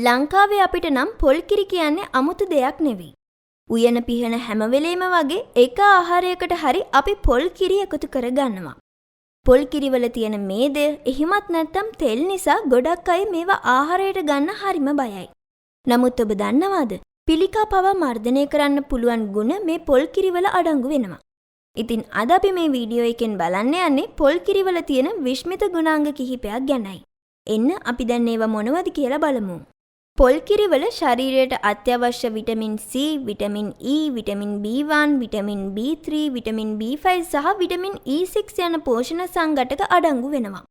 ලංකාවේ අපිට නම් පොල් කිරි කියන්නේ අමුතු දෙයක් නෙවෙයි. උයන පිහන හැම වෙලේම වගේ එක ආහාරයකට හරි අපි පොල් කිරි එකතු කරගන්නවා. පොල් කිරි වල තියෙන මේද එහිමත් නැත්තම් තෙල් නිසා ගොඩක් අය මේවා ආහාරයට ගන්න හරිම බයයි. නමුත් ඔබ දන්නවාද? පිළිකා පවා මර්ධනය කරන්න පුළුවන් ගුණ මේ පොල් කිරි වල අඩංගු වෙනවා. ඉතින් අද අපි මේ වීඩියෝ එකෙන් බලන්න යන්නේ පොල් කිරි වල තියෙන විශ්මිත ගුණාංග කිහිපයක් ගැනයි. එන්න අපි දැන් ඒවා මොනවද කියලා බලමු. පොල් කිරි වල ශරීරයට අත්‍යවශ්‍ය vitamin C, vitamin E, vitamin B1, vitamin B3, vitamin B5 සහ විටමින් E6 යන පෝෂණ සංඝටක අඩංගු වෙනවා.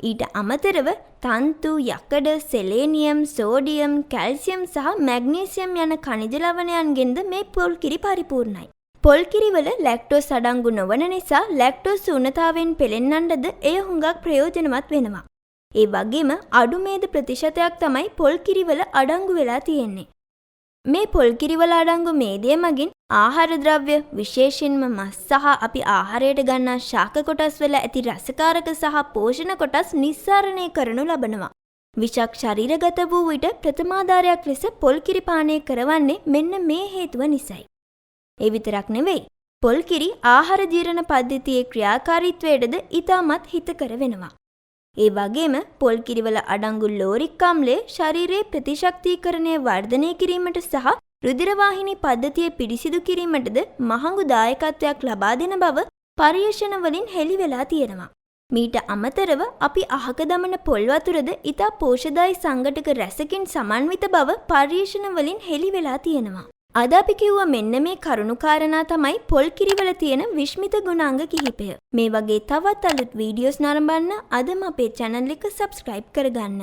ඊට අමතරව තන්තු, යකඩ, සෙලේනියම්, සෝඩියම්, කැල්සියම් සහ මැග්නීසියම් යන ඛනිජ ලවණයන්ගෙන්ද මේ පොල් කිරි පරිපූර්ණයි. පොල් කිරි වල ලැක්ටෝස් අඩංගු නොවන නිසා ලැක්ටෝස් ඌනතාවෙන් පෙළෙන්නටද එය හුඟක් ප්‍රයෝජනවත් වෙනවා. ඒ වගේම අඩු මේද ප්‍රතිශතයක් තමයි පොල් කිරි වල අඩංගු වෙලා තියෙන්නේ. මේ පොල් කිරි වල අඩංගු මේදය මගින් ආහාර ද්‍රව්‍ය විශේෂයෙන්ම මස් සහ අපි ආහාරයට ගන්නා ශාක කොටස් වල ඇති රසකාරක සහ පෝෂණ කොටස් නිස්සාරණය කරනු ලබනවා. විෂක් ශරීරගත වූ විට ප්‍රථමාධාරයක් ලෙස පොල් කිරි පානය කරවන්නේ මෙන්න මේ හේතුව නිසායි. ඒ විතරක් නෙවෙයි. පොල් කිරි ආහාර ජීර්ණ පද්ධතියේ ක්‍රියාකාරීත්වයටද ඉතාමත් හිතකර වෙනවා. ඒ වගේම පොල් කිරි වල අඩංගු ලෝරික් අම්ලය ශරීරයේ ප්‍රතිශක්තිකරණය වර්ධනය කිරීමට සහ රුධිර වාහිනී පද්ධතිය පිරිසිදු කිරීමටද මහඟු දායකත්වයක් ලබා දෙන බව පර්යේෂණ වලින් හෙළි වෙලා තියෙනවා. මීට අමතරව අපි අහක දමන පොල් වතුරද ඉතා පෝෂදායී සංඝටක රැසකින් සමන්විත බව පර්යේෂණ වලින් හෙළි වෙලා තියෙනවා. අද අපි කිව්ව මෙන්න මේ කරුණු කාරණා තමයි පොල් කිරි වල තියෙන විශ්මිත ගුණාංග කිහිපය. මේ වගේ තවත් අලුත් වීඩියෝස් නරඹන්න අදම අපේ channel එක subscribe කරගන්න.